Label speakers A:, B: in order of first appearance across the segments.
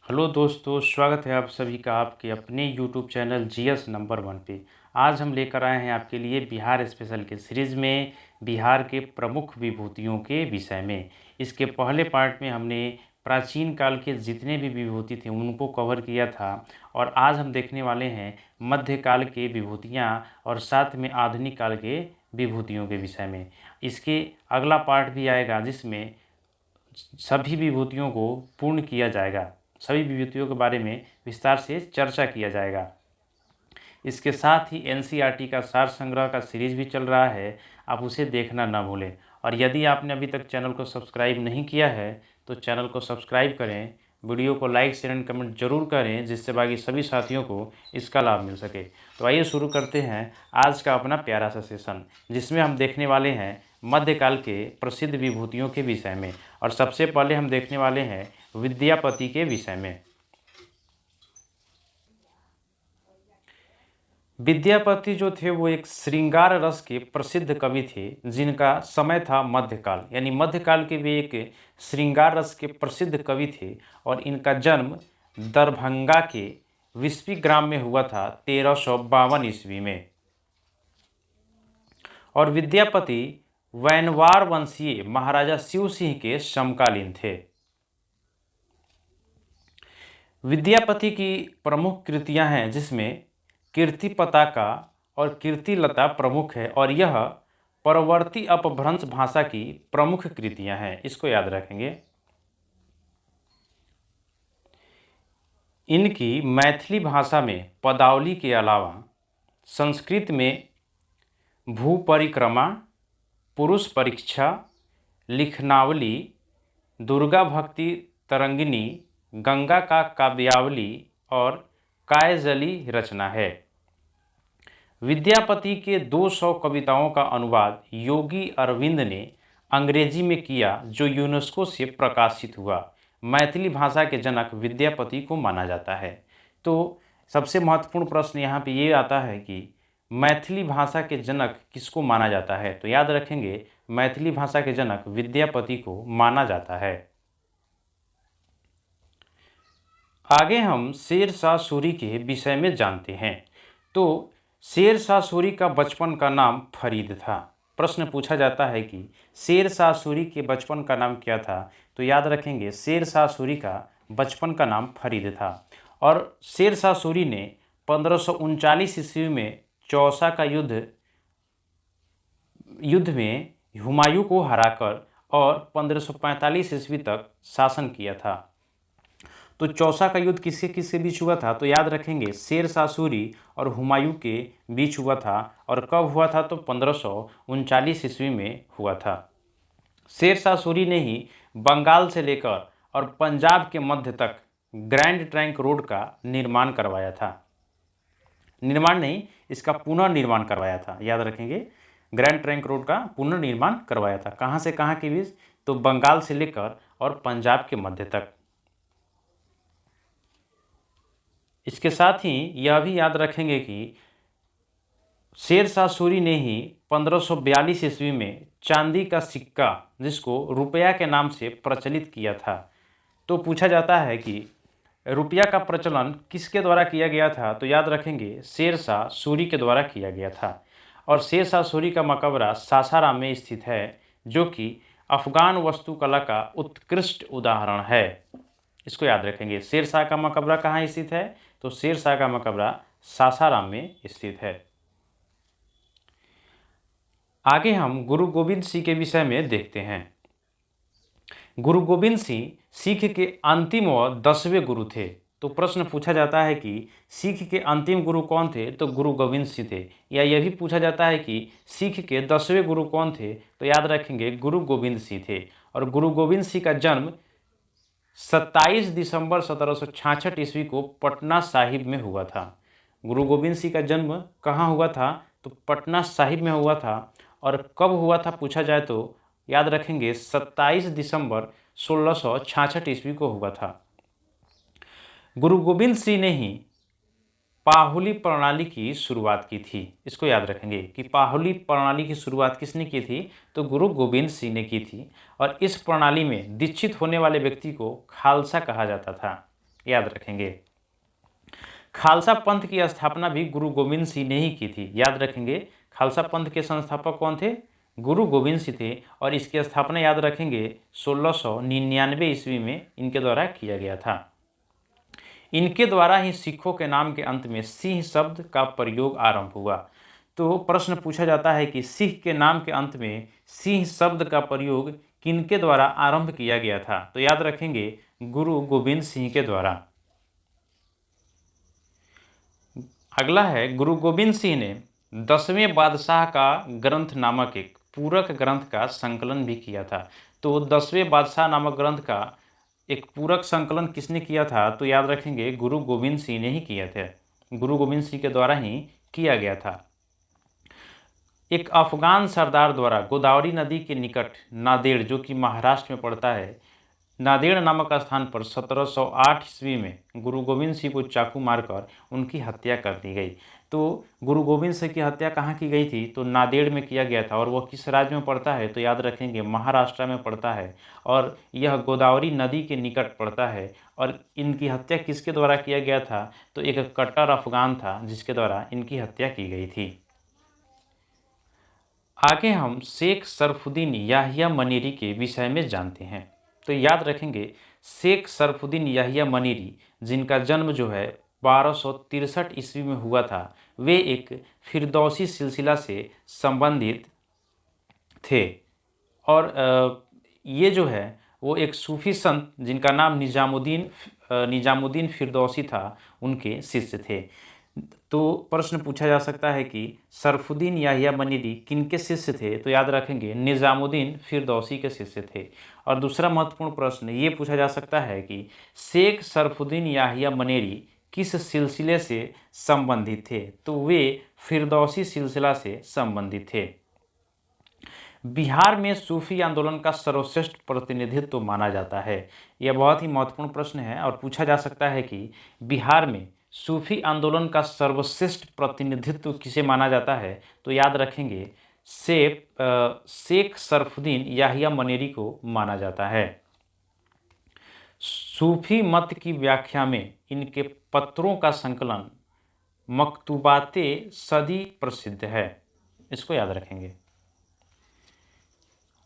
A: Hello दोस्तों, स्वागत है आप सभी का आपके अपने यूट्यूब चैनल जीएस नंबर 1 पे। आज हम लेकर आए हैं आपके लिए बिहार स्पेशल के सीरीज़ में बिहार के प्रमुख विभूतियों के विषय में। इसके पहले पार्ट में हमने प्राचीन काल के जितने भी विभूति थे उनको कवर किया था और आज हम देखने वाले हैं मध्यकाल के विभूतियाँ और साथ में आधुनिक काल के विभूतियों के विषय में। इसके अगला पार्ट भी आएगा जिसमें सभी विभूतियों को पूर्ण किया जाएगा, सभी विभूतियों के बारे में विस्तार से चर्चा किया जाएगा। इसके साथ ही एनसीईआरटी का सार संग्रह का सीरीज भी चल रहा है, आप उसे देखना ना भूलें। और यदि आपने अभी तक चैनल को सब्सक्राइब नहीं किया है तो चैनल को सब्सक्राइब करें, वीडियो को लाइक शेयर एंड कमेंट जरूर करें जिससे बाकी सभी साथियों को इसका लाभ मिल सके। तो आइए शुरू करते हैं आज का अपना प्यारा सा सेशन, जिसमें हम देखने वाले हैं मध्यकाल के प्रसिद्ध विभूतियों के विषय में। और सबसे पहले हम देखने वाले हैं विद्यापति के विषय में। विद्यापति जो थे वो एक श्रृंगार रस के प्रसिद्ध कवि थे जिनका समय था मध्यकाल, यानी मध्यकाल के वे एक श्रृंगार रस के प्रसिद्ध कवि थे। और इनका जन्म दरभंगा के विस्पी ग्राम में हुआ था 1352 ईस्वी में। और विद्यापति वैनवार वंशीय महाराजा शिव सिंह के समकालीन थे। विद्यापति की प्रमुख कृतियां हैं जिसमें कीर्ति पताका और कीर्ति लता प्रमुख है और यह परवर्ती अपभ्रंश भाषा की प्रमुख कृतियां हैं, इसको याद रखेंगे। इनकी मैथिली भाषा में पदावली के अलावा संस्कृत में भू परिक्रमा, पुरुष परीक्षा, लिखनावली, दुर्गा भक्ति तरंगिनी, गंगा का काव्यावली और कायजली रचना है। विद्यापति के 200 कविताओं का अनुवाद योगी अरविंद ने अंग्रेजी में किया जो यूनेस्को से प्रकाशित हुआ। मैथिली भाषा के जनक विद्यापति को माना जाता है। तो सबसे महत्वपूर्ण प्रश्न यहाँ पे ये आता है कि मैथिली भाषा के जनक किसको माना जाता है, तो याद रखेंगे मैथिली भाषा के जनक विद्यापति को माना जाता है। आगे हम शेर शाह सूरी के विषय में जानते हैं। तो शेर शाह सूरी का बचपन का नाम फरीद था। प्रश्न पूछा जाता है कि शेर शाह सूरी के बचपन का नाम क्या था, तो याद रखेंगे शेर शाह सूरी का बचपन का नाम फरीद था। और शेर शाह सूरी ने 1539 ईस्वी में चौसा का युद्ध में हुमायूं को हराकर और 1545 ईस्वी तक शासन किया था। तो चौसा का युद्ध किसके किसके बीच हुआ था, तो याद रखेंगे शेर शाह सूरी और हुमायूं के बीच हुआ था। और कब हुआ था, तो 1539 ईस्वी में हुआ था। शेर शाह सूरी ने ही बंगाल से लेकर और पंजाब के मध्य तक ग्रैंड ट्रंक रोड का निर्माण करवाया था। निर्माण नहीं, इसका पुनर्निर्माण करवाया था। याद रखेंगे ग्रैंड ट्रंक रोड का पुनर्निर्माण करवाया था। कहाँ से कहाँ के बीच, तो बंगाल से लेकर और पंजाब के मध्य तक। इसके साथ ही यह भी याद रखेंगे कि शेर शाह सूरी ने ही 1542 ईस्वी में चांदी का सिक्का जिसको रुपया के नाम से प्रचलित किया था। तो पूछा जाता है कि रुपया का प्रचलन किसके द्वारा किया गया था, तो याद रखेंगे शेर शाह सूरी के द्वारा किया गया था। और शेर शाह सूरी का मकबरा सासाराम में स्थित है जो कि अफगान वास्तुकला का उत्कृष्ट उदाहरण है। इसको याद रखेंगे। शेर शाह का मकबरा कहाँ स्थित है, तो शेर शाह का मकबरा सासाराम में स्थित है। आगे हम गुरु गोविंद सिंह के विषय में देखते हैं। गुरु गोविंद सिंह सिख के अंतिम व 10वें गुरु थे। तो प्रश्न पूछा जाता है कि सिख के अंतिम गुरु कौन थे, तो गुरु गोविंद सिंह थे। या यह भी पूछा जाता है कि सिख के 10वें गुरु कौन थे, तो याद रखेंगे गुरु गोविंद सिंह थे। और गुरु गोविंद सिंह का जन्म 27 दिसंबर 1766 ईस्वी को पटना साहिब में हुआ था। गुरु गोविंद सिंह का जन्म कहाँ हुआ था, तो पटना साहिब में हुआ था। और कब हुआ था पूछा जाए तो याद रखेंगे 27 दिसंबर 1666 ईस्वी को हुआ था। गुरु गोविंद सिंह ने ही पाहुली प्रणाली की शुरुआत की थी। इसको याद रखेंगे कि पाहुली प्रणाली की शुरुआत किसने की थी, तो गुरु गोविंद सिंह ने की थी। और इस प्रणाली में दीक्षित होने वाले व्यक्ति को खालसा कहा जाता था। याद रखेंगे। खालसा पंथ की स्थापना भी गुरु गोविंद सिंह ने ही की थी, याद रखेंगे। खालसा पंथ के संस्थापक कौन थे? गुरु गोविंद सिंह थे। और इसकी स्थापना याद रखेंगे 1699 ईस्वी में इनके द्वारा किया गया था। इनके द्वारा ही सिखों के नाम के अंत में सिंह शब्द का प्रयोग आरंभ हुआ। तो प्रश्न पूछा जाता है कि सिख के नाम के अंत में सिंह शब्द का प्रयोग किनके द्वारा आरंभ किया गया था? तो याद रखेंगे गुरु गोविंद सिंह के द्वारा। अगला है, गुरु गोविंद सिंह ने 10वें बादशाह का ग्रंथ नामक एक पूरक ग्रंथ का संकलन भी किया था। तो 10वें बादशाह नामक ग्रंथ का एक पूरक संकलन किसने किया था? तो याद रखेंगे गुरु गोविंद सिंह ने ही किया था। गुरु गोविंद सिंह के द्वारा ही किया गया था। एक अफगान सरदार द्वारा गोदावरी नदी के निकट नांदेड़, जो कि महाराष्ट्र में पड़ता है, नांदेड़ नामक स्थान पर 1708 ईस्वी में गुरु गोविंद सिंह को चाकू मारकर उनकी हत्या कर दी गई। तो गुरु गोविंद सिंह की हत्या कहाँ की गई थी? तो नांदेड़ में किया गया था। और वह किस राज्य में पड़ता है? तो याद रखेंगे महाराष्ट्र में पड़ता है। और यह गोदावरी नदी के निकट पड़ता है। और इनकी हत्या किसके द्वारा किया गया था? तो एक कट्टर अफगान था जिसके द्वारा इनकी हत्या की गई थी। आगे हम शेख सरफुद्दीन याहिया मनीरी के विषय में जानते हैं। तो याद रखेंगे शेख सरफुद्दीन याहिया मनीरी, जिनका जन्म जो है 1263 ईस्वी में हुआ था, वे एक फिरदौसी सिलसिला से संबंधित थे। और ये जो है वो एक सूफी संत जिनका नाम निजामुद्दीन फिरदौसी था, उनके शिष्य थे। तो प्रश्न पूछा जा सकता है कि सरफुद्दीन याहिया मनीरी किनके शिष्य थे? तो याद रखेंगे निजामुद्दीन फिरदौसी के शिष्य थे। और दूसरा महत्वपूर्ण प्रश्न ये पूछा जा सकता है कि शेख सरफुद्दीन याहिया मनीरी किस सिलसिले से संबंधित थे? तो वे फिरदौसी सिलसिला से संबंधित थे। बिहार में सूफी आंदोलन का सर्वश्रेष्ठ प्रतिनिधित्व माना जाता है। यह बहुत ही महत्वपूर्ण प्रश्न है और पूछा जा सकता है कि बिहार में सूफी आंदोलन का सर्वश्रेष्ठ प्रतिनिधित्व किसे माना जाता है? तो याद रखेंगे शेख सरफुद्दीन याहिया मनीरी को माना जाता है। सूफी मत की व्याख्या में इनके पत्रों का संकलन मकतूबाते सदी प्रसिद्ध है, इसको याद रखेंगे।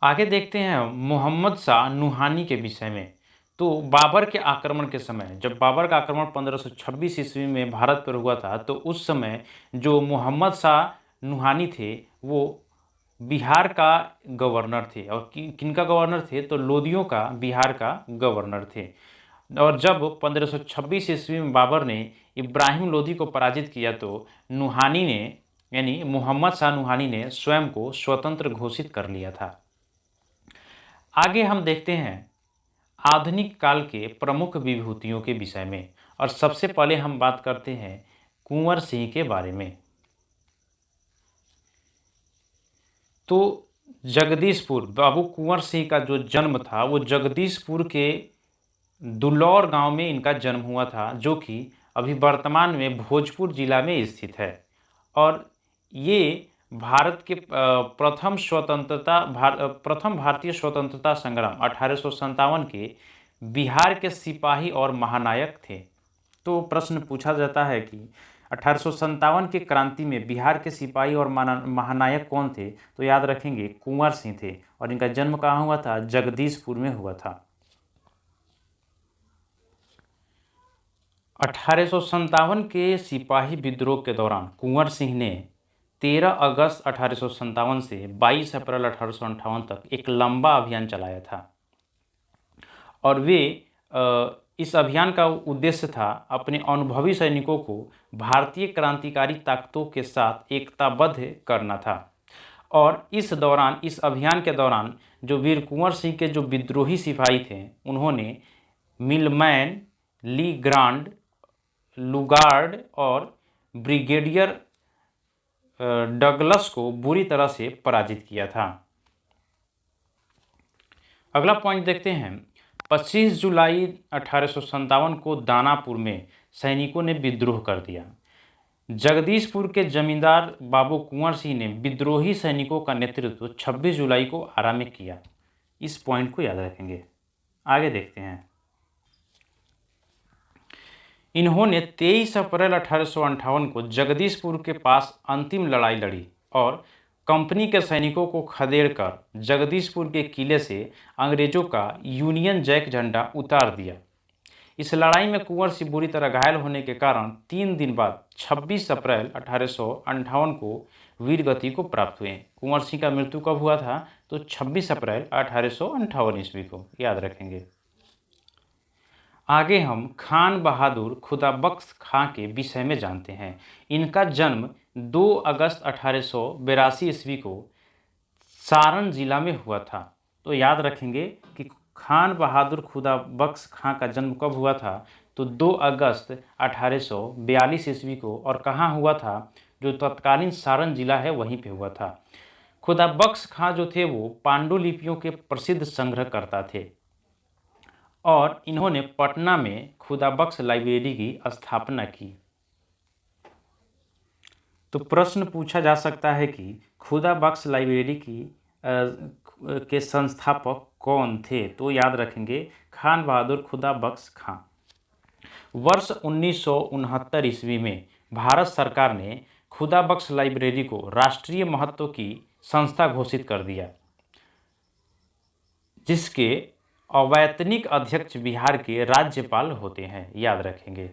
A: आगे देखते हैं मोहम्मद शाह नुहानी के विषय में। तो बाबर के आक्रमण के समय, जब बाबर का आक्रमण 1526 ईस्वी में भारत पर हुआ था, तो उस समय जो मोहम्मद शाह नुहानी थे वो बिहार का गवर्नर थे। और किनका गवर्नर थे? तो लोदियों का बिहार का गवर्नर थे। और जब 1526 ईस्वी में बाबर ने इब्राहिम लोदी को पराजित किया, तो नुहानी ने, यानी मोहम्मद शाह नुहानी ने स्वयं को स्वतंत्र घोषित कर लिया था। आगे हम देखते हैं आधुनिक काल के प्रमुख विभूतियों के विषय में। और सबसे पहले हम बात करते हैं कुंवर सिंह के बारे में। तो जगदीशपुर, बाबू कुंवर सिंह का जो जन्म था वो जगदीशपुर के दुलौर गांव में इनका जन्म हुआ था, जो कि अभी वर्तमान में भोजपुर जिला में स्थित है। और ये भारत के प्रथम भारतीय स्वतंत्रता संग्राम 1857 के बिहार के सिपाही और महानायक थे। तो प्रश्न पूछा जाता है कि 1857 के क्रांति में बिहार के सिपाही और महानायक कौन थे? तो याद रखेंगे कुंवर सिंह थे। और इनका जन्म कहाँ हुआ था? जगदीशपुर में हुआ था। 1857 के सिपाही विद्रोह के दौरान कुंवर सिंह ने 13 अगस्त 1857 से 22 अप्रैल 1858 तक एक लंबा अभियान चलाया था। और वे इस अभियान का उद्देश्य था अपने अनुभवी सैनिकों को भारतीय क्रांतिकारी ताकतों के साथ एकताबद्ध करना था। और इस अभियान के दौरान जो वीर कुंवर सिंह के जो विद्रोही सिपाही थे, उन्होंने मिलमैन, ली ग्रांड, लुगार्ड और ब्रिगेडियर डगलस को बुरी तरह से पराजित किया था। अगला पॉइंट देखते हैं। 25 जुलाई 1857 को दानापुर में सैनिकों ने विद्रोह कर दिया। जगदीशपुर के जमींदार बाबू कुंवर सिंह ने विद्रोही सैनिकों का नेतृत्व 26 जुलाई को आरा में किया। इस पॉइंट को याद रखेंगे। आगे देखते हैं। इन्होंने 23 अप्रैल 1858 को जगदीशपुर के पास अंतिम लड़ाई लड़ी और कंपनी के सैनिकों को खदेड़कर जगदीशपुर के किले से अंग्रेजों का यूनियन जैक झंडा उतार दिया। इस लड़ाई में कुंवर सिंह बुरी तरह घायल होने के कारण 3 दिन बाद 26 अप्रैल 1858 को वीरगति को प्राप्त हुए। कुंवर सिंह का मृत्यु कब हुआ था? तो 26 अप्रैल 1858 ईस्वी को, याद रखेंगे। आगे हम खान बहादुर खुदाबख्श खां के विषय में जानते हैं। इनका जन्म 2 अगस्त 1882 ईस्वी को सारण जिला में हुआ था। तो याद रखेंगे कि खान बहादुर खुदाबख्श खां का जन्म कब हुआ था? तो 2 अगस्त 1842 ईस्वी को, और कहाँ हुआ था? जो तत्कालीन सारण जिला है वहीं पे हुआ था। खुदाबख्श खां जो थे वो पांडुलिपियों के प्रसिद्ध संग्रहकर्ता थे और इन्होंने पटना में खुदाबख्श लाइब्रेरी की स्थापना की। तो प्रश्न पूछा जा सकता है कि खुदाबख्श लाइब्रेरी के संस्थापक कौन थे? तो याद रखेंगे खान बहादुर खुदाबख्श खां। वर्ष 1969 ईस्वी में भारत सरकार ने खुदाबख्श लाइब्रेरी को राष्ट्रीय महत्व की संस्था घोषित कर दिया, जिसके अवैतनिक अध्यक्ष बिहार के राज्यपाल होते हैं, याद रखेंगे।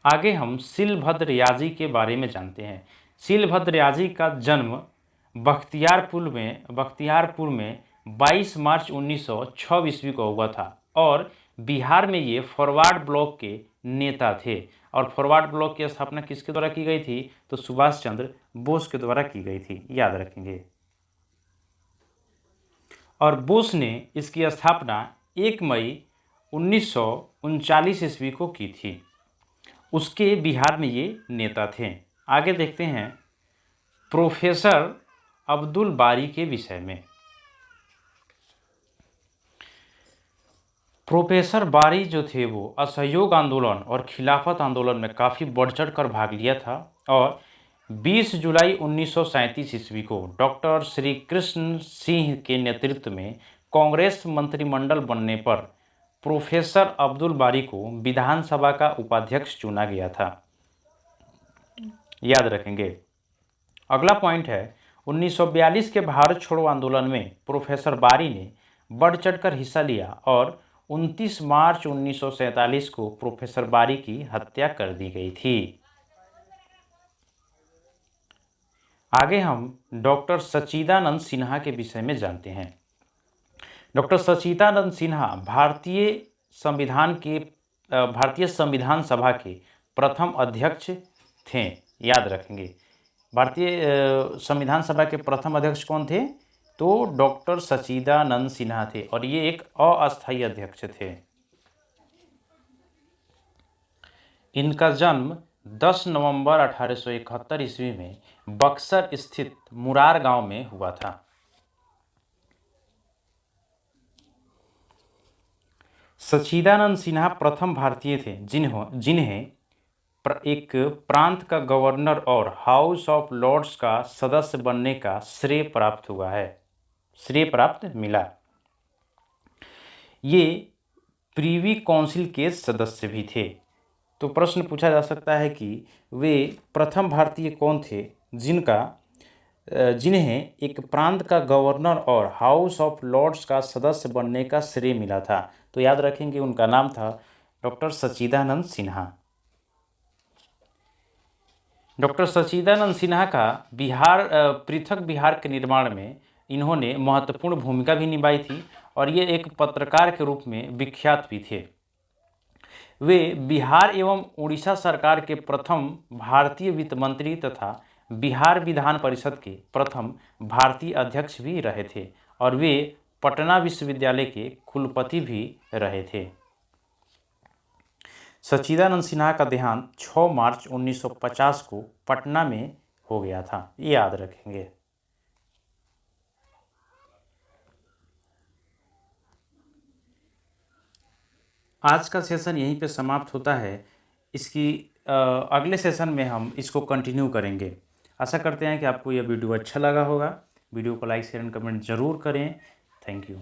A: आगे हम शिलभद्र याजी के बारे में जानते हैं। शिलभद्र याजी का जन्म बख्तियारपुर में 22 मार्च 1906 ईस्वी को हुआ था और बिहार में ये फॉरवर्ड ब्लॉक के नेता थे। और फॉरवर्ड ब्लॉक की स्थापना किसके द्वारा की गई थी? तो सुभाष चंद्र बोस के द्वारा की गई थी, याद रखेंगे। और बोस ने इसकी स्थापना 1 मई 1939 ईस्वी को की थी। उसके बिहार में ये नेता थे। आगे देखते हैं प्रोफेसर अब्दुल बारी के विषय में। प्रोफेसर बारी जो थे वो असहयोग आंदोलन और खिलाफत आंदोलन में काफ़ी बढ़ चढ़ कर भाग लिया था और 20 जुलाई 1937 ईस्वी को डॉक्टर श्री कृष्ण सिंह के नेतृत्व में कांग्रेस मंत्रिमंडल बनने पर प्रोफेसर अब्दुल बारी को विधानसभा का उपाध्यक्ष चुना गया था, याद रखेंगे। अगला पॉइंट है 1942 के भारत छोड़ो आंदोलन में प्रोफेसर बारी ने बढ़ चढ़कर हिस्सा लिया और 29 मार्च 1947 को प्रोफेसर बारी की हत्या कर दी गई थी। आगे हम डॉक्टर सच्चिदानंद सिन्हा के विषय में जानते हैं। डॉक्टर सच्चिदानंद सिन्हा भारतीय संविधान सभा के प्रथम अध्यक्ष थे, याद रखेंगे। भारतीय संविधान सभा के प्रथम अध्यक्ष कौन थे? तो डॉक्टर सच्चिदानंद सिन्हा थे और ये एक अस्थायी अध्यक्ष थे। इनका जन्म 10 नवंबर 1871 ईस्वी में बक्सर स्थित मुरार गांव में हुआ था। सच्चिदानंद सिन्हा प्रथम भारतीय थे जिन्हें एक प्रांत का गवर्नर और हाउस ऑफ लॉर्ड्स का सदस्य बनने का श्रेय प्राप्त मिला। ये प्रीवी काउंसिल के सदस्य भी थे। तो प्रश्न पूछा जा सकता है कि वे प्रथम भारतीय कौन थे जिन्हें एक प्रांत का गवर्नर और हाउस ऑफ लॉर्ड्स का सदस्य बनने का श्रेय मिला था? तो याद रखेंगे उनका नाम था डॉक्टर सच्चिदानंद सिन्हा। डॉक्टर सच्चिदानंद सिन्हा का पृथक बिहार के निर्माण में इन्होंने महत्वपूर्ण भूमिका भी निभाई थी और ये एक पत्रकार के रूप में विख्यात भी थे। वे बिहार एवं उड़ीसा सरकार के प्रथम भारतीय वित्त मंत्री तथा बिहार विधान परिषद के प्रथम भारतीय अध्यक्ष भी रहे थे और वे पटना विश्वविद्यालय के कुलपति भी रहे थे। सच्चिदानंद सिन्हा का देहांत 6 मार्च 1950 को पटना में हो गया था, ये याद रखेंगे। आज का सेशन यहीं पे समाप्त होता है। इसकी अगले सेशन में हम इसको कंटिन्यू करेंगे। आशा करते हैं कि आपको यह वीडियो अच्छा लगा होगा। वीडियो को लाइक शेयर एंड कमेंट जरूर करें। Thank you.